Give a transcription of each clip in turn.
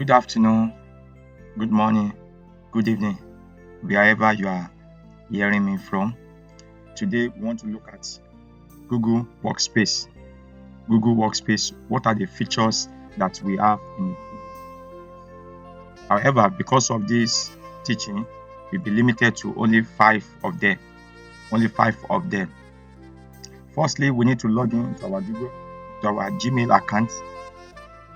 Good afternoon, good morning, good evening, wherever you are hearing me from. Today, we want to look at Google Workspace. Google Workspace, what are the features that we have in it? However, because of this teaching, we'll be limited to only 5 of them. Only 5 of them. Firstly, we need to log in to our Gmail account.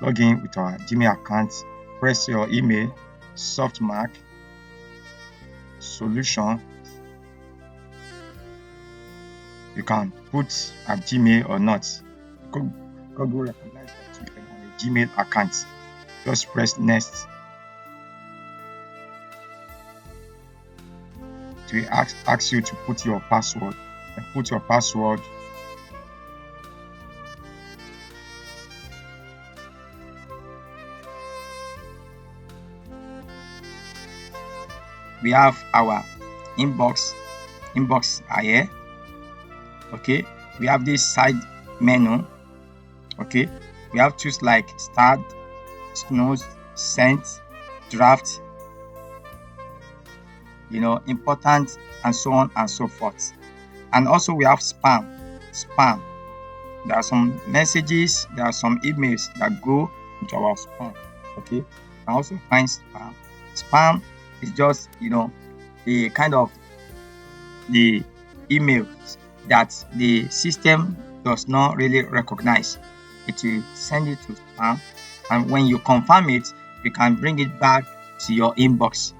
Log in with our Gmail account. Press your email, softmark, solution. You can put a Gmail or not. Google recognize that you are on a Gmail account. Just press next. It will ask you to put your password. And put your password. We have our inbox are here. Okay, we have this side menu. Okay, we have tools like start, snooze, sent, draft, important, and so on and so forth. And also we have spam. There are some messages, there are some emails that go into our spam. Okay, you can also find spam is just the kind of the emails that the system does not really recognize. It will send it to spam, and when you confirm it, you can bring it back to your inbox.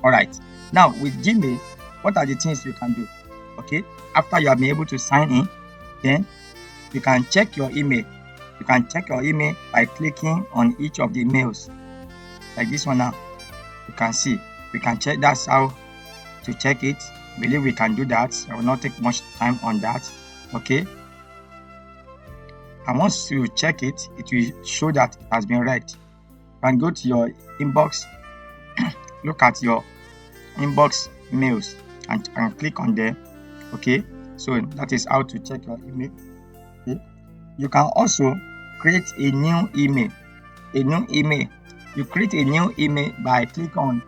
All right, now with Gmail, what are the things you can do? Okay, after you have been able to sign in, then you can check your email. You can check your email by clicking on each of the mails, like this one now. You can see, we can check. That's how to check it. I believe we can do that. I will not take much time on that. Okay, and once you check it, it will show that it has been read. You can go to your inbox, look at your inbox mails, and click on them. Okay, so that is how to check your email. Okay, you can also create a new email. You create a new email by clicking on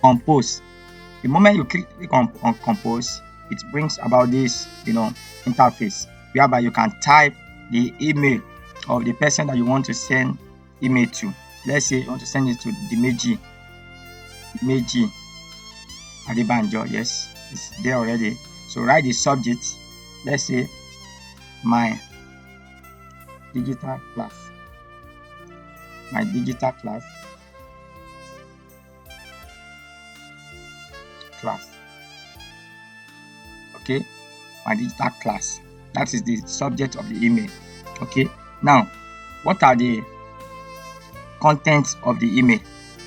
compose. The moment you click on compose, it brings about this interface whereby you can type the email of the person that you want to send email to. Let's say you want to send it to Dimeji Adebanjo. Yes, it's there already. So write the subject. Let's say my digital class. Okay, my digital class. That is the subject of the email. Okay, now what are the contents of the email?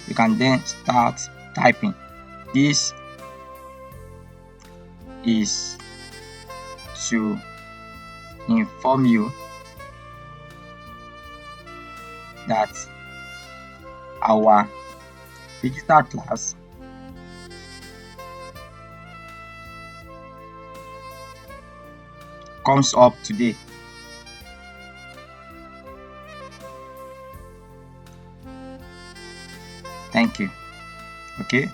You can then start typing. This is to inform you that our digital class comes up today. Thank you. Okay,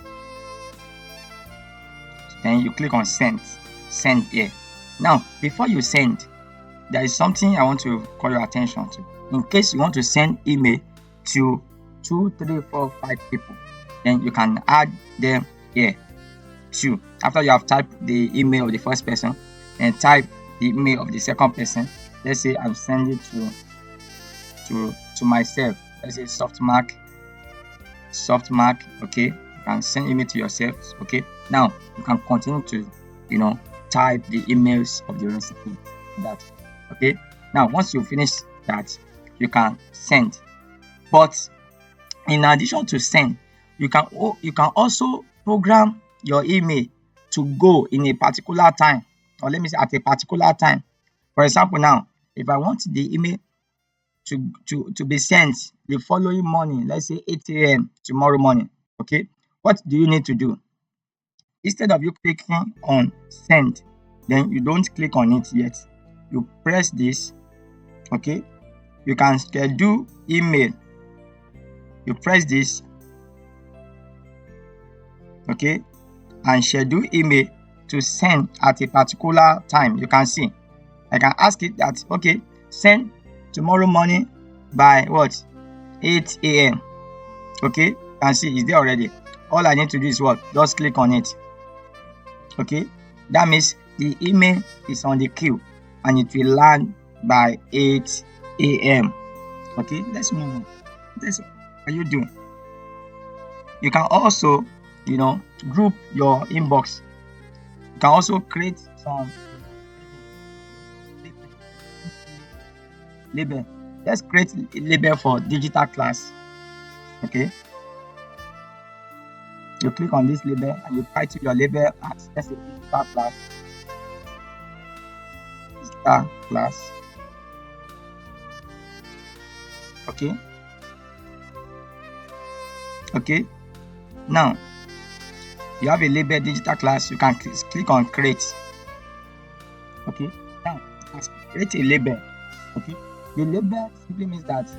then you click on send here. Now before you send, there is something I want to call your attention to. In case you want to send email to 2, 3, 4, 5 people, then you can add them here too. After you have typed the email of the first person and type the email of the second person, let's say I'm sending to myself. Let's say softmark. Okay, you can send email to yourself. Okay, now you can continue to type the emails of the recipient. That okay. Now once you finish that, you can send. But in addition to send, you can also program your email to go in a particular time, or let me say at a particular time. For example, now if I want the email to be sent the following morning, let's say 8 a.m. tomorrow morning. Okay, what do you need to do? Instead of you clicking on send, then you don't click on it yet. You press this. Okay, you can schedule email You press this, okay, and schedule email to send at a particular time. You can see, I can ask it that, okay, send tomorrow morning by what, 8 a.m. Okay, you can see it's there already. All I need to do is what, just click on it. Okay, that means the email is on the queue and it will land by 8 a.m. Okay, let's move on. What are you doing? You can also, group your inbox. You can also create some label. Let's create a label for digital class. Okay, you click on this label and you title your label as, let's say, digital class. Digital class. Okay, now you have a label digital class. You can click on create. Okay, now create a label. Okay, the label simply means that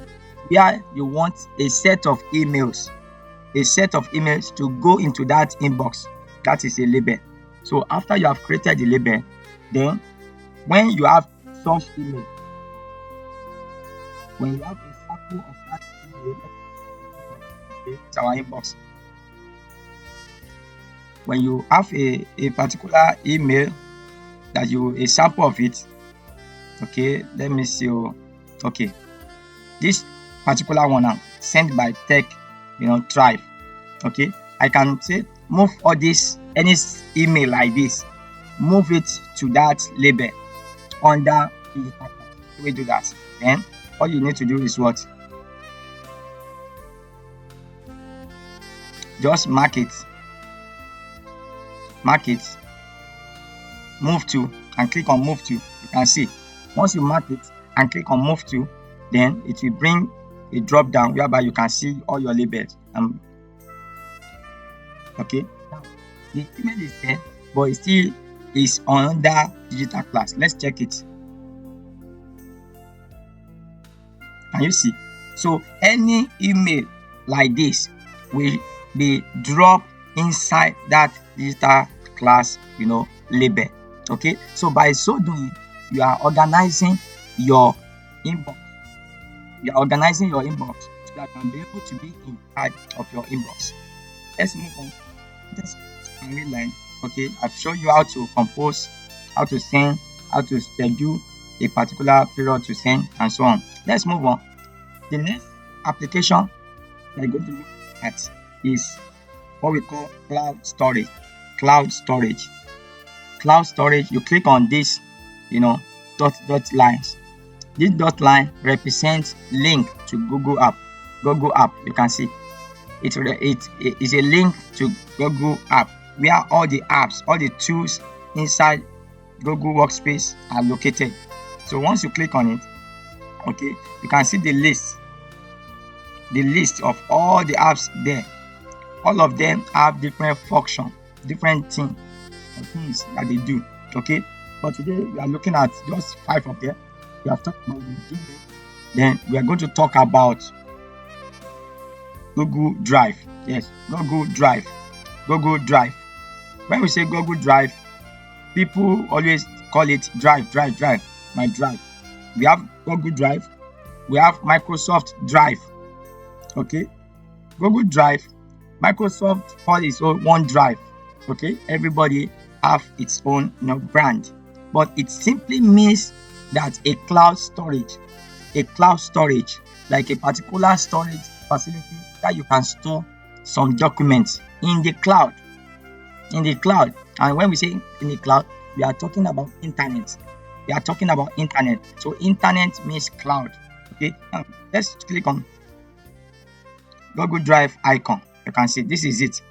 where you want a set of emails to go into that inbox. That is a label. So after you have created the label, then when you have such email, when you have a sample of that email, it's our inbox. When you have a particular email that a sample of it, okay, let me see. Okay, this particular one now, sent by Tech, Thrive. Okay, I can say move all this, any email like this, move it to that label under digital class. We do that. Then all you need to do is what? Just mark it, move to, and click on move to. You can see, once you mark it and click on move to, then it will bring a drop down whereby you can see all your labels. Okay, now the email is there, but it still is under digital class. Let's check it. Can you see? So any email like this will be dropped inside that digital class, label. Okay, so by so doing, you are organizing your inbox. So that you can be able to be in charge of your inbox. Let's move on. Let's line. Okay, I've shown you how to compose, how to send, how to schedule a particular period to send, and so on. Let's move on. The next application we're going to look at is what we call cloud storage. Cloud storage, you click on this, dot lines. This dot line represents link to Google app. You can see it is a link to Google app where all the apps, all the tools inside Google Workspace are located. So once you click on it, okay, you can see the list of all the apps there. All of them have different function, different things that they do. Okay, but today we are looking at just 5 of them. We have talked about the Gmail. Then we are going to talk about Google Drive. Yes, Google Drive. When we say Google Drive, people always call it drive, my drive. We have Google Drive. We have Microsoft Drive. Okay, Google Drive, Microsoft calls its own OneDrive. Okay, everybody have its own brand, but it simply means that a cloud storage, like a particular storage facility that you can store some documents in the cloud. And when we say in the cloud, we are talking about internet. So internet means cloud. Okay, now let's click on Google Drive icon. You can see this is it,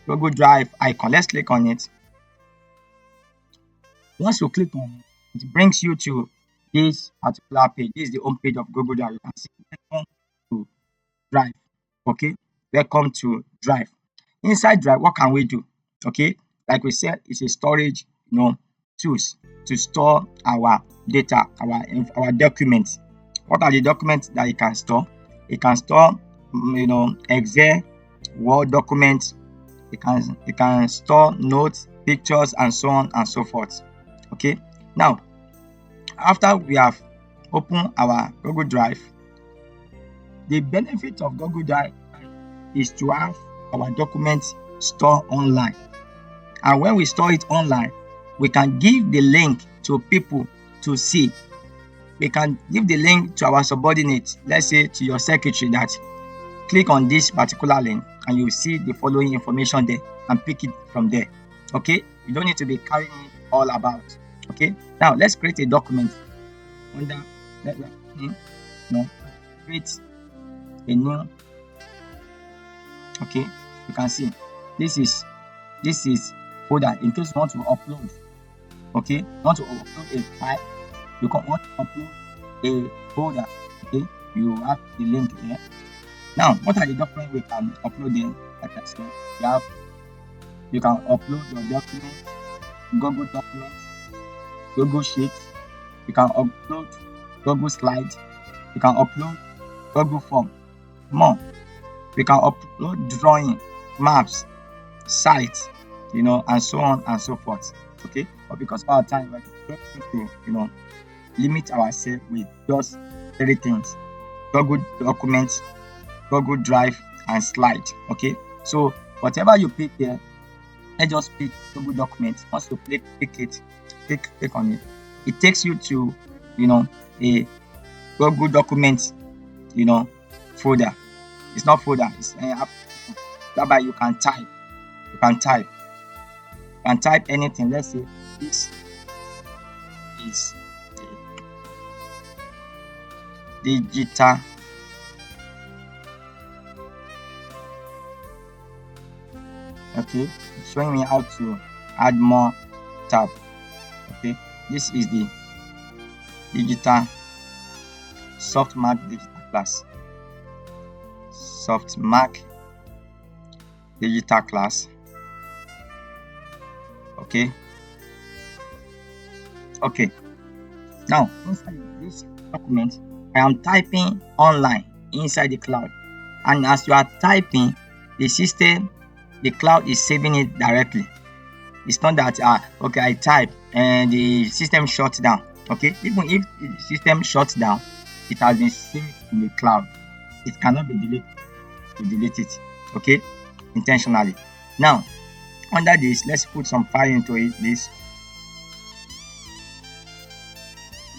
Google Drive icon. Let's click on it. Once you click on it, it brings you to this particular page. This is the home page of Google Drive. You can see welcome to Drive. Okay, welcome to Drive. Inside Drive, what can we do? Okay, like we said, it's a storage, tools to store our data, our documents. What are the documents that you can store? You can store Excel, Word documents. You can store notes, pictures, and so on and so forth. Okay. Now, after we have opened our Google Drive, the benefit of Google Drive is to have our documents stored online. And when we store it online, we can give the link to people to see. We can give the link to our subordinates, let's say to your secretary, that click on this particular link and you see the following information there, and pick it from there. Okay, you don't need to be carrying it all about. Okay, now let's create a document under create a new. Okay, you can see this is folder in case you want to upload. Okay, you want to upload a file, you can want to upload a folder. Okay, you have the link here. Now, what are the documents we can upload in? Like I said, you can upload your documents, Google Documents, Google Sheets. You can upload Google Slides. You can upload Google Form. More, we can upload drawing, maps, sites, and so on and so forth. Okay, but because of our time, we're going to limit ourselves with just 3 things: Google Documents, Google Drive, and Slide. Okay, so whatever you pick here, let's just pick Google Documents. Once you pick it, click on it. It takes you to a Google Documents folder. It's not folder, it's whereby you can type anything. Let's say this is the digital it's showing me how to add more tab. Okay, this is the digital Softmark digital class. Softmark digital class. Okay. Now, inside this document, I am typing online inside the cloud, and as you are typing, the cloud is saving it directly. It's not that I type and the system shuts down. Okay, even if the system shuts down, it has been saved in the cloud. It cannot be deleted. To delete it, okay, intentionally. Now, under this, let's put some file into it.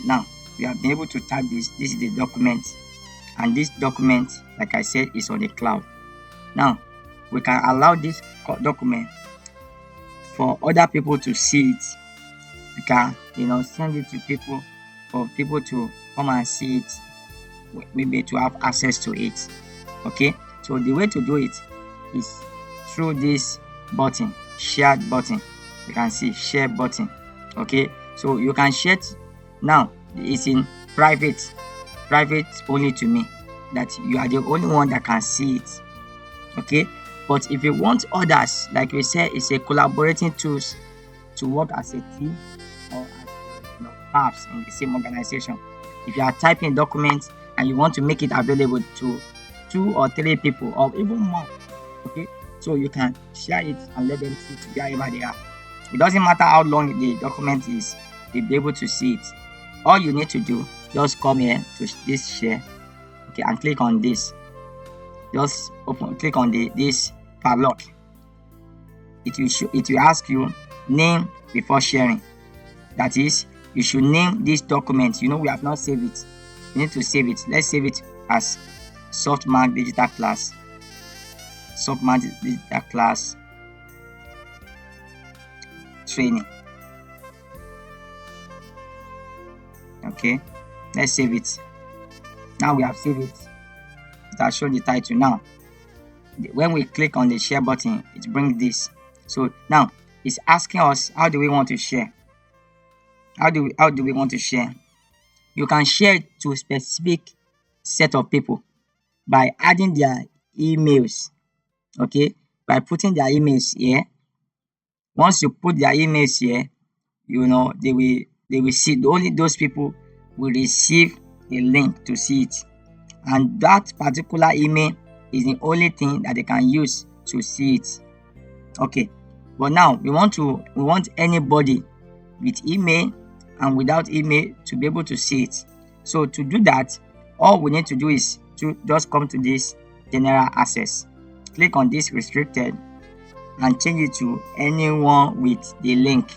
Now we have been able to type this. This is the document, and this document, like I said, is on the cloud. Now we can allow this document for other people to see it. We can send it to people, for people to come and see it, maybe to have access to it. Okay, so the way to do it is through this button, shared button. You can see share button. Okay, so you can share it. Now it's in private only to me, that you are the only one that can see it. Okay, but if you want others, like we said, it's a collaborating tools to work as a team or as perhaps in the same organization. If you are typing documents and you want to make it available to 2 or 3 people or even more, okay, so you can share it and let them see it wherever they are. It doesn't matter how long the document is, they'll be able to see it. All you need to do, just come here to this share, okay, and click on this. Just click on this padlock. It will ask you name before sharing. That is, you should name this document. We have not saved it. You need to save it. Let's save it as Softmark digital class. Softmark digital class training. Okay, let's save it. Now we have saved it. It has shown the title. Now when we click on the share button, it brings this. So now it's asking us, how do we want to share? How do we want to share? You can share it to a specific set of people by adding their emails. Okay, by putting their emails here. Once you put their emails here, they will see, only those people will receive a link to see it, and that particular email is the only thing that they can use to see it. Okay, but now we want anybody with email and without email to be able to see it. So to do that, all we need to do is to just come to this general access, click on this restricted and change it to anyone with the link.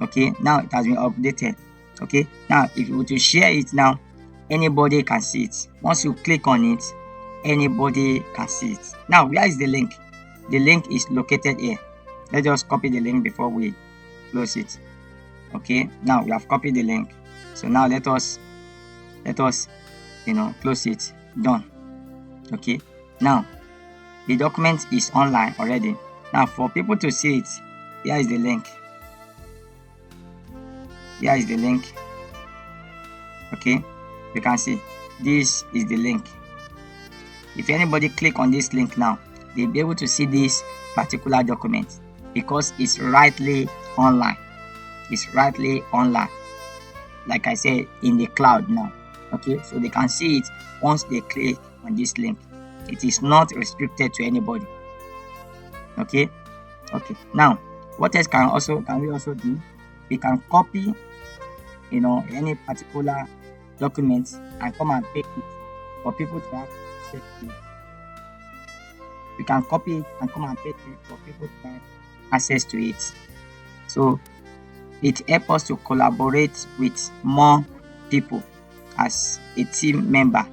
Okay, now it has been updated. Okay, now if you were to share it now, anybody can see it. Once you click on it, anybody can see it. Now, where is the link? The link is located here. Let's just copy the link before we close it. Okay, now we have copied the link. So now let us close it. Done. Okay, now the document is online already. Now for people to see it, here is the link. Okay, you can see this is the link. If anybody click on this link now, they'll be able to see this particular document because it's rightly online. Like I said, in the cloud now. Okay, so they can see it once they click on this link. It is not restricted to anybody. Okay. Now, what else can we also do? We can copy, any particular document and come and paste it for people to have access to it. We can copy it and come and paste it for people to have access to it. So it helps us to collaborate with more people as a team member.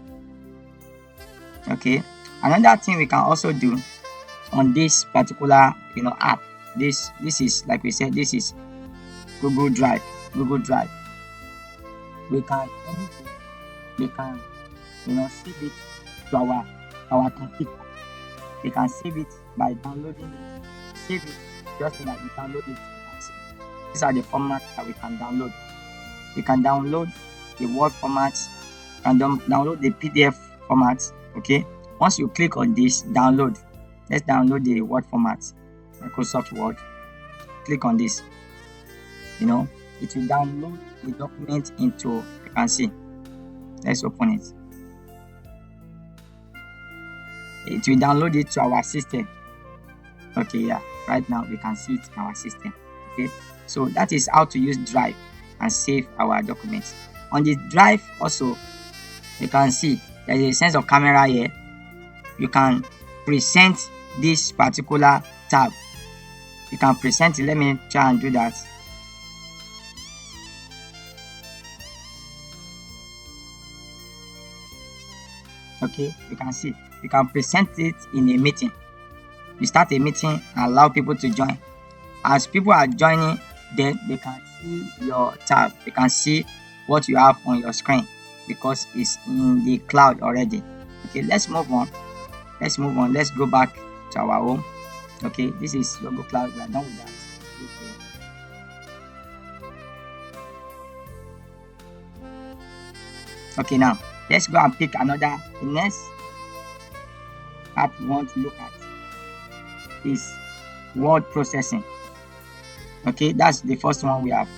Okay, another thing we can also do on this particular app, this is, like we said, this is Google Drive. We can save it to our computer. We can save it by downloading it. Save it just so that we download it. These are the formats that we can download. We can download the Word format and download the PDF format. Okay, once you click on this download, let's download the Word format, Microsoft Word. Click on this. It will download the document into, you can see. Let's open it. It will download it to our system. Okay, yeah, right now we can see it in our system. Okay, so that is how to use Drive and save our documents. On the Drive also, you can see there is a sense of camera here. You can present this particular tab. You can present it. Let me try and do that. Okay, you can see you can present it in a meeting. You start a meeting and allow people to join. As people are joining, then they can see your tab. They can see what you have on your screen because it's in the cloud already. Okay, let's move on. Let's go back to our home. Okay, this is Google Cloud. We are done with that. Okay, now let's go and pick another. The next app we want to look at is word processing. Okay, that's the first one we have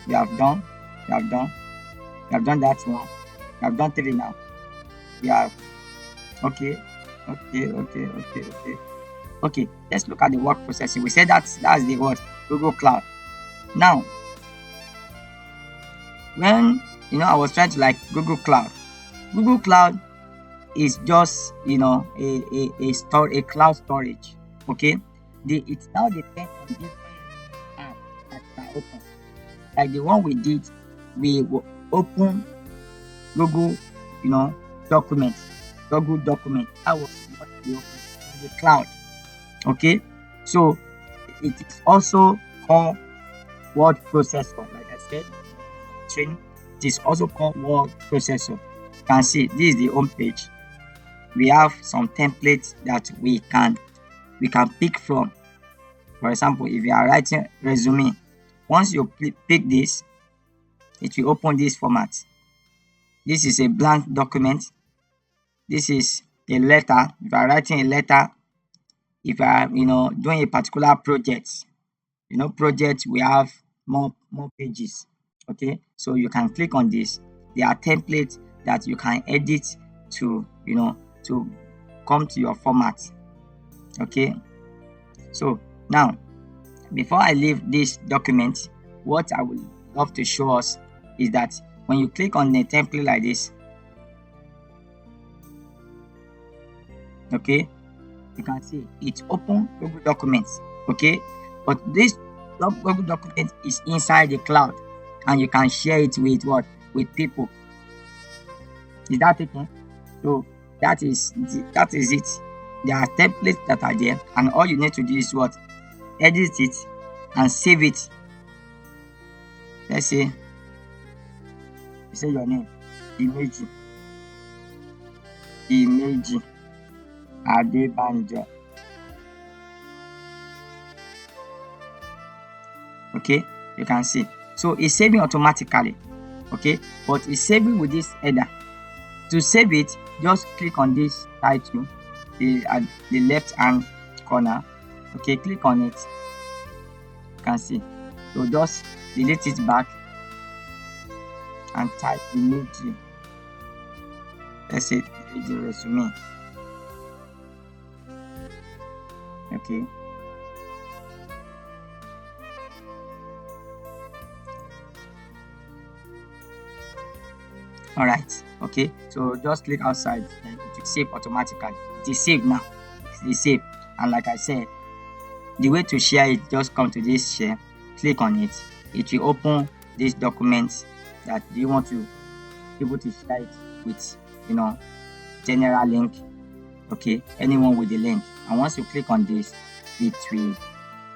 done that one. We have done 3 now. We have okay. Let's look at the word processing. We said that's the word Google Cloud. Now, when I was trying to Google Cloud is just a cloud storage. Okay, it now depends on different apps that are open. Like the one we did, we will open Google document. That was what we opened in the cloud. Okay, so it is also called word processor. Like I said, training. It is also called word processor. You can see this is the home page. We have some templates that we can pick from. For example, if you are writing resume, once you pick this, it will open this format. This is a blank document. This is a letter. If you are writing a letter, if you are doing a particular project, project we have more pages. Okay, so you can click on this. There are templates that you can edit to to come to your format. Okay, so now before I leave this document, what I would love to show us is that when you click on a template like this, okay, you can see it's open Google Documents. Okay, but this Google document is inside the cloud, and you can share it with what? With people. Is that okay? So that is it. There are templates that are there, and all you need to do is what? Edit it and save it. Let's say you say your name, Imeji Adebanjo. Okay, you can see. So it's saving automatically. Okay, but it's saving with this header. To save it, just click on this title at the left hand corner. Okay, click on it. You can see. So just delete it back and type Imeji. Let's say Imeji resume. Okay. All right. Okay. So just click outside and it will save automatically. It is saved now. It is saved. And like I said, the way to share it, just come to this share, click on it. It will open this document that you want to be able to share it with, general link. Okay, anyone with the link. And once you click on this, it will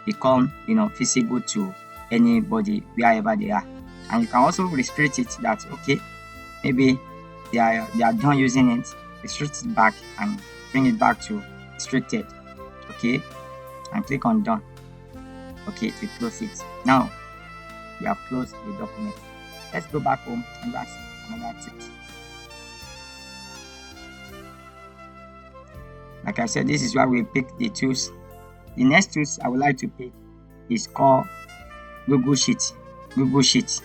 become, visible to anybody wherever they are. And you can also restrict it that, okay, maybe they are done using it, restrict it back and bring it back to restricted. Okay, and click on done. Okay, to close it. Now we have closed the document. Let's go back home and do another tips. Like I said, this is where we pick the tools. The next tools I would like to pick is called Google Sheet. Google Sheet.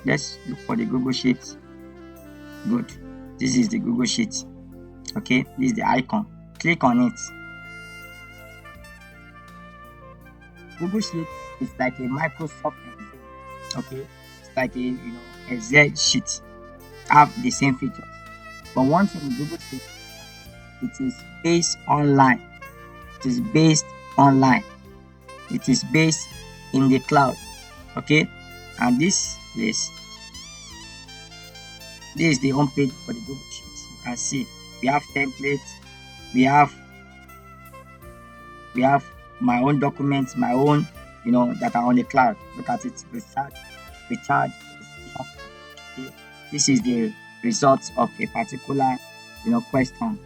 Let's look for the Google Sheet. Good. This is the Google Sheet. Okay, this is the icon. Click on it. Google Sheet is like a Microsoft Excel. Okay, it's like a Excel sheet. Have the same features. But one thing with Google Sheet, it is based online. It is based online. It is based in the cloud. Okay, and this is the home page for the Google Sheets. You can see we have templates, we have my own documents, my own that are on the cloud. Look at it. Recharge. Okay. This is the results of a particular question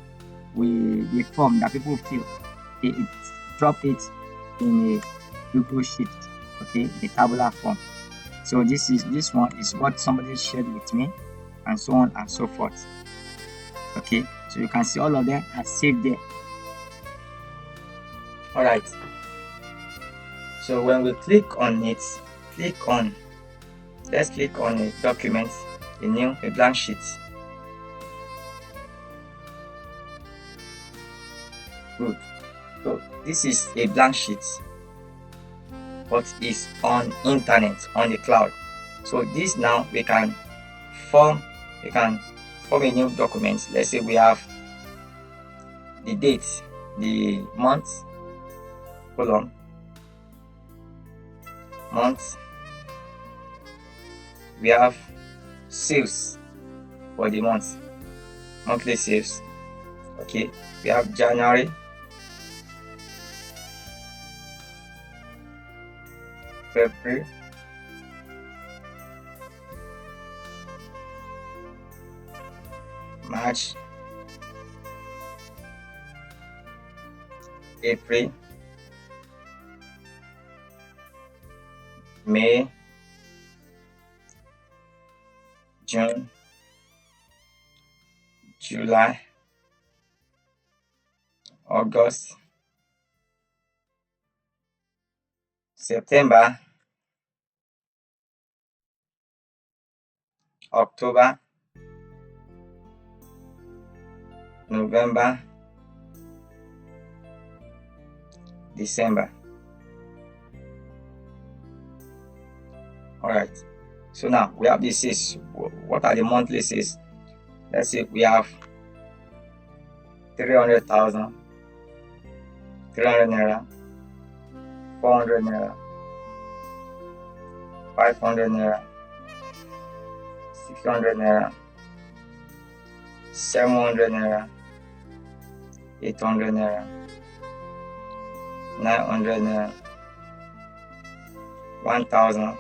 with the form that people fill. Okay. Drop it in a Google Sheet. Okay, a tabular form. So this one is what somebody shared with me, and so on and so forth. Okay, so you can see all of them are saved there. All right. So when we click on it, let's click on a document, a blank sheet. Good. So this is a blank sheet, but it's on internet, on the cloud. So this now we can form a new document. Let's say we have the date, the month, month. We have sales for the month, monthly sales. Okay, we have January, February, March, April, May, June, July, August, September, October, November, December. All right. So now we have the sales. What are the monthly sales? Let's say we have 300,000, 300 naira, 400 naira, 500 naira, 600 naira, 700 naira, 800 naira, 900 naira, 1,000,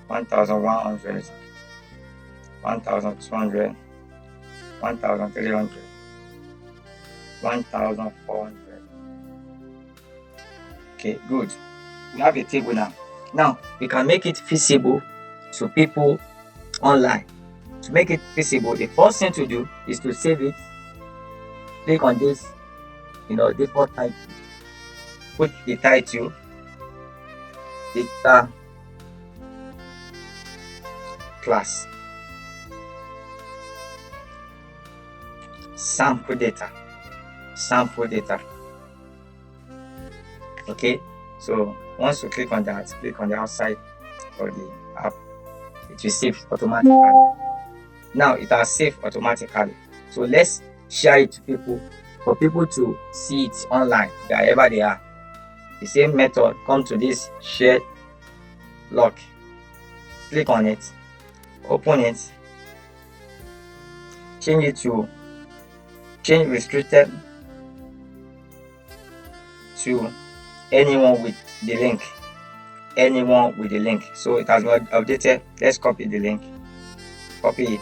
1,100, 1,200, 1,300, 1,400. Okay, good. We have a table now. Now we can make it visible to people online. To make it visible, the first thing to do is to save it. Click on this, default title. Put the title, data class, sample data. Okay, so once you click on that, click on the outside of the app, it will save automatically. Now it has saved automatically. So let's share it to people, for people to see it online wherever they are. The same method, come to this share lock, click on it, open it, change restricted to anyone with the link. So it has been updated. Let's copy the link, copy it,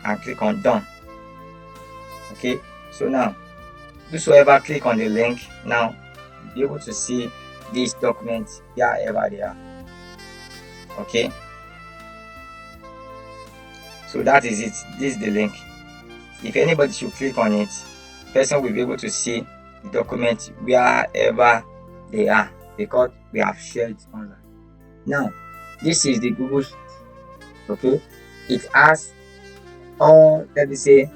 and click on done. Okay, so now whosoever click on the link, now you'll be able to see these documents wherever they are. Okay, so that is it. This is the link. If anybody should click on it, the person will be able to see the document wherever they are, because we have shared it online. Now this is the Google Sheet. Okay, it has all, let me say,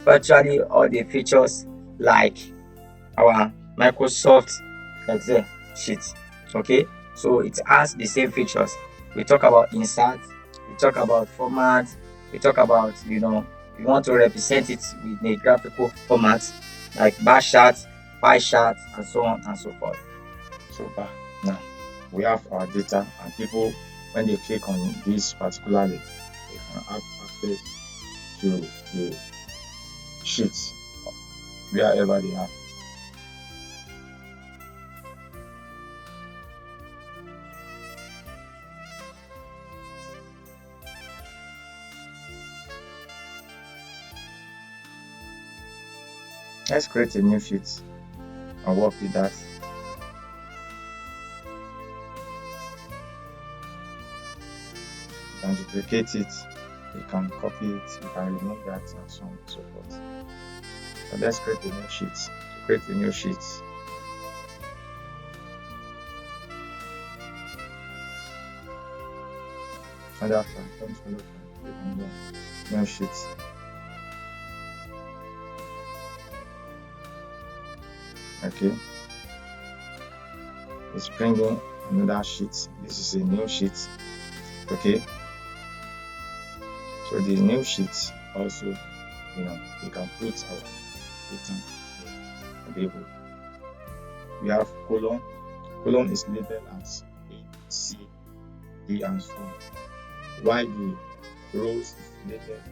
virtually all the features like our Microsoft Excel sheet. Okay, so it has the same features. We talk about insert, we talk about format, we talk about, you want to represent it with a graphical format like bar chart, pie chart, and so on and so forth. Super. Now we have our data, and people, when they click on this particularly, they can have access to the sheets wherever they are. Let's create a new sheet and work with that. You can duplicate it, you can copy it, you can remove that, and so on and so forth. So let's create a new sheet. To create a new sheet, under click on the new sheet. Okay, it's bringing another sheet. This is a new sheet. Okay, so the new sheet also, you can put our data label. We have column. Column is labeled as A, C, D, and so on. While the rows is labeled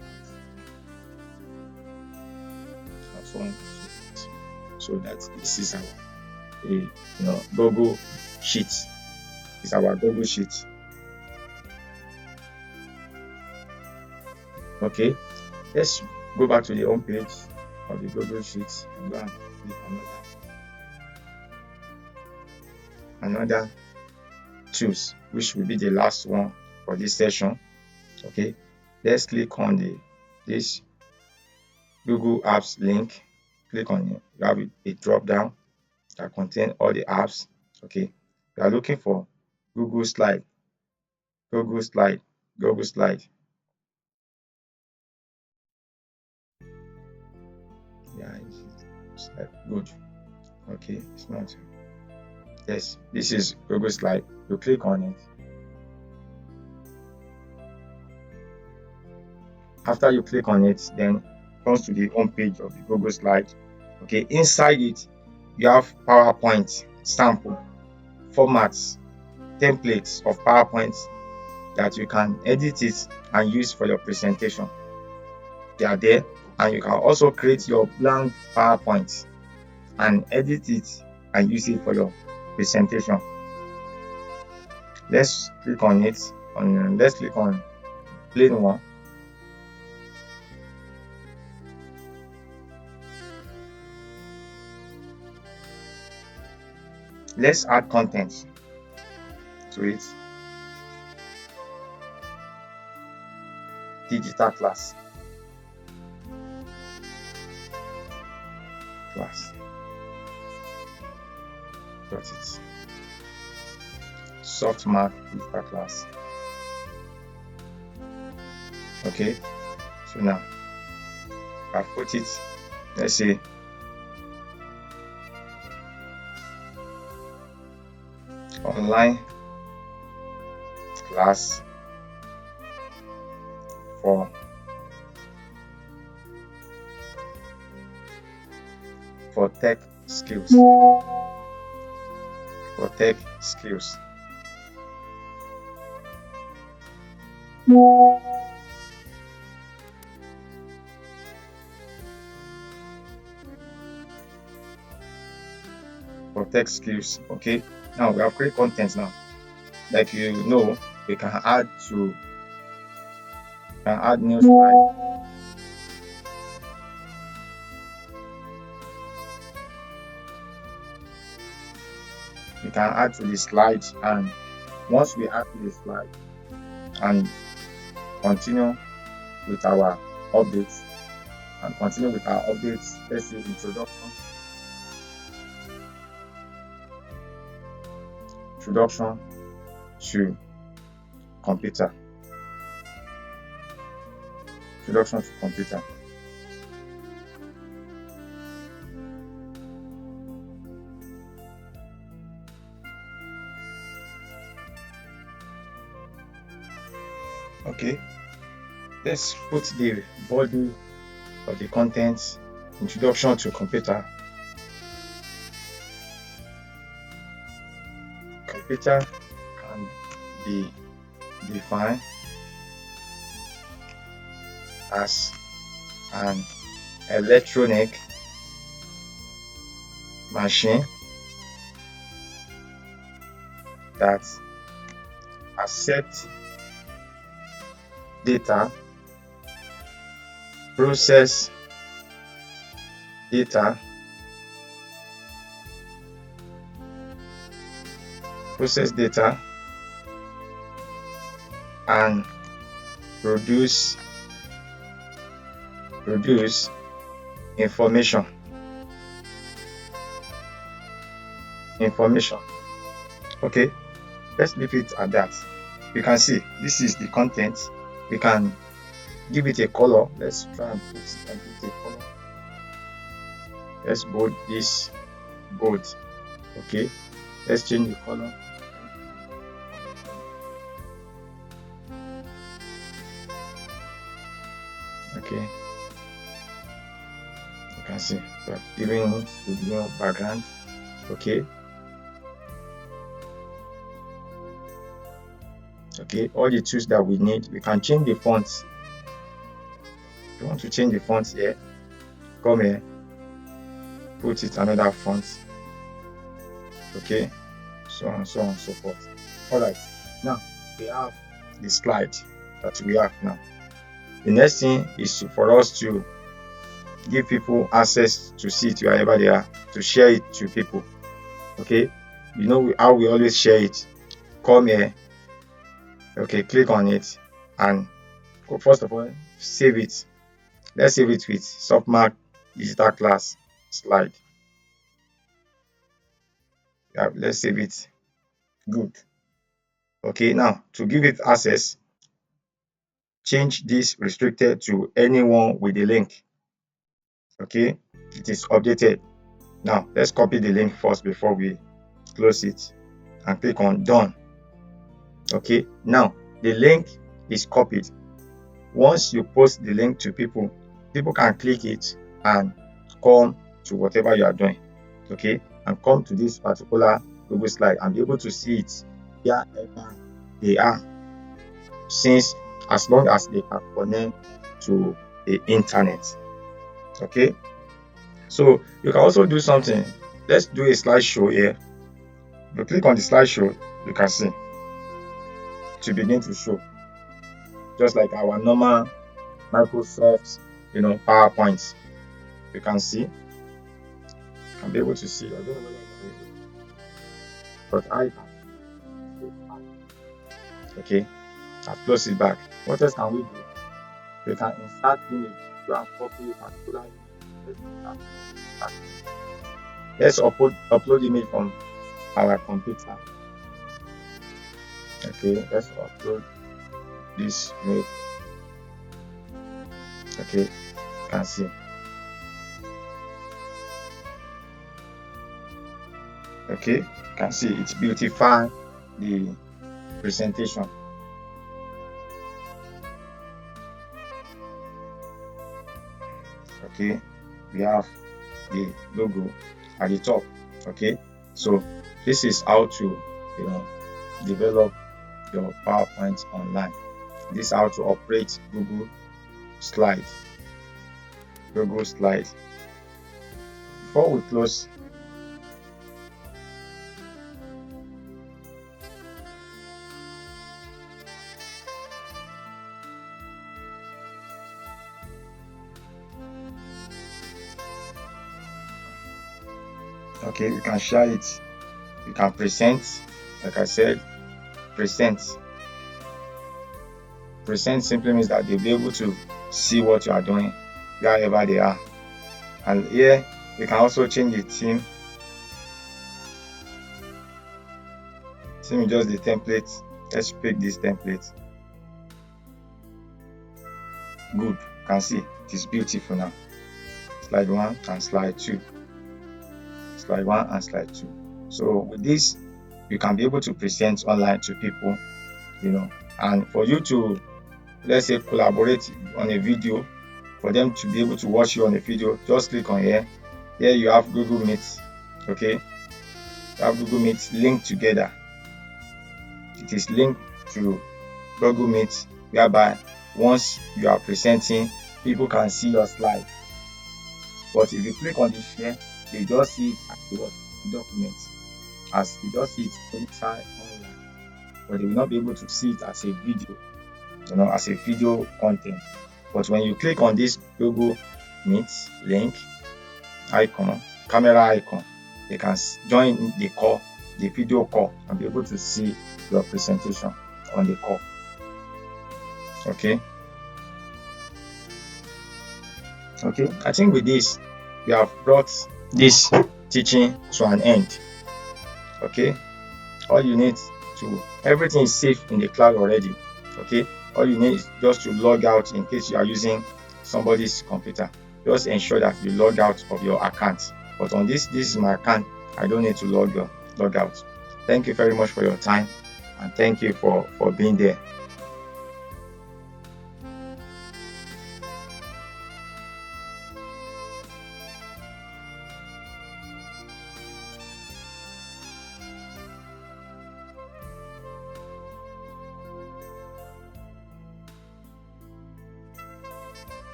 as so on and so forth. So that this is our Google sheet. It's our Google sheet. Okay, let's go back to the home page of the Google Sheet and go and click another choose, which will be the last one for this session. Okay, let's click on this Google Apps link. Click on it. You have a drop down that contains all the apps. Okay, we are looking for Google Slide. Google Slide. We Slide. Good. Okay, it's not. Yes, this is Google Slide. You click on it. After you click on it, then comes to the home page of the Google Slide. Okay, inside it, you have PowerPoint sample, formats, templates of PowerPoint that you can edit it and use for your presentation. They are there, and you can also create your blank PowerPoint and edit it and use it for your presentation. Let's click on it. Let's click on plain one. Let's add content to it. Digital class. Got it. Softmark digital class. Okay, so now I've put it, let's say online class for tech skills. For tech skills. For tech skills. Okay, now we have created content now. Like we can add new slide. We can add to the slide, and once we add to the slide and continue with our updates, let's say introduction to computer. Introduction to computer. Okay, let's put the body of the content, introduction to computer. Computer can be defined as an electronic machine that accepts data, process data, and produce information. Okay, let's leave it at that. You can see this is the content. We can give it a color. Let's try and put it and give it a color. Let's bold this bold. Okay, let's change the color. Okay, you can see we're giving it the new background. Okay, all the tools that we need. We can change the fonts. If you want to change the fonts here, come here, put it another font. Okay, so on, so forth. All right, now we have the slide that we have now. The next thing is for us to give people access to see it wherever they are, to share it to people. Okay, you know how we always share it. Come here. Okay, click on it and first of all save it. Let's save it with Softmark digital class slide. Yeah, let's save it. Good. Okay, now to give it access, change this restricted to anyone with the link. Okay, it is updated. Now let's copy the link first before we close it and click on done. Okay, now the link is copied. Once you post the link to people, people can click it and come to whatever you are doing, okay, and come to this particular Google slide and be able to see it wherever they are, since as long as they can connect to the internet. Okay, so you can also do something. Let's do a slideshow here. If you click on the slideshow, you can see to begin to show, just like our normal Microsoft, PowerPoint. You can see, can be able to see. I don't know whether you can able to, but I can see. Okay, I've closed it back. What else can we do? We can insert image. You can copy a particular image. Let's upload image from our computer. Okay, let's upload this image. Okay, you can see. Okay, you can see it's beautify the presentation. Okay, we have the logo at the top. Okay, so this is how to develop your PowerPoint online. This is how to operate Slide. Google Slide. Before we close, okay, you can share it. You can present, like I said, present. Present simply means that they'll be able to see what you are doing wherever they are. And here you can also change the theme. Theme is just the template. Let's pick this template. Good. You can see it is beautiful now. Slide 1 and slide 2. Slide 1 and slide 2. So with this, you can be able to present online to people, and for you to, let's say, collaborate on a video, for them to be able to watch you on a video, just click on here. Here you have Google Meet. Okay, you have Google Meet linked together. It is linked to Google Meet, whereby once you are presenting, people can see your slide. But if you click on the share, they just see it as a document, as they just see it inside online, but they will not be able to see it as a video, as a video content. But when you click on this Google Meet link icon, camera icon, they can join the call, the video call, and be able to see your presentation on the call. Okay. Okay, I think with this, we have brought this teaching to an end. Okay, all you need to, everything is safe in the cloud already. Okay, all you need is just to log out in case you are using somebody's computer. Just ensure that you log out of your account. But on this is my account. I don't need to log out. Thank you very much for your time, and thank you for being there.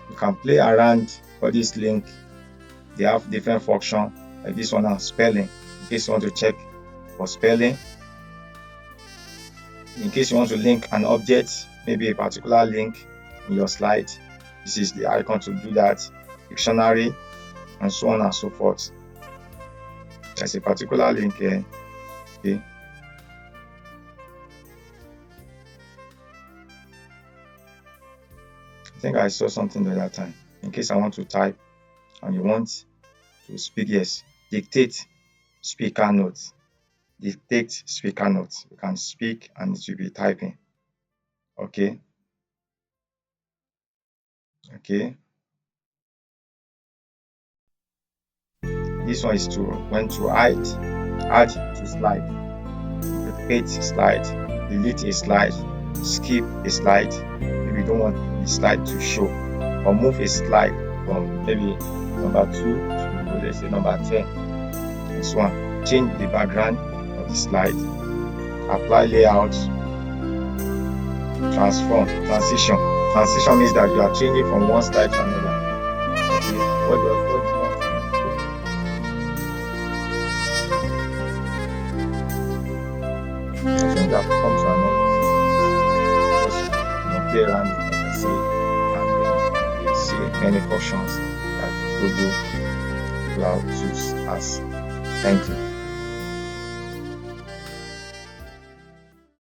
You can play around for this link. They have different function, like this one has spelling, in case you want to check for spelling. In case you want to link an object, maybe a particular link in your slide, this is the icon to do that. Dictionary, and so on and so forth. There's a particular link here. Okay. I think I saw something the other time. In case I want to type and you want to speak, yes, dictate speaker notes. Dictate speaker notes. You can speak and it will be typing. Okay. Okay. This one is to when to add to slide, repeat slide, delete a slide, skip a slide. Maybe you don't want the slide to show, or move a slide from maybe number 2 to, let's say, number 10. This one, change the background of the slide, apply layout, transform, transition. Transition means that you are changing from one slide to another. Okay, what do you want? I think that come to an end. Just play around with, like I say, and you see many functions that Google Cloud tools has. Thank you.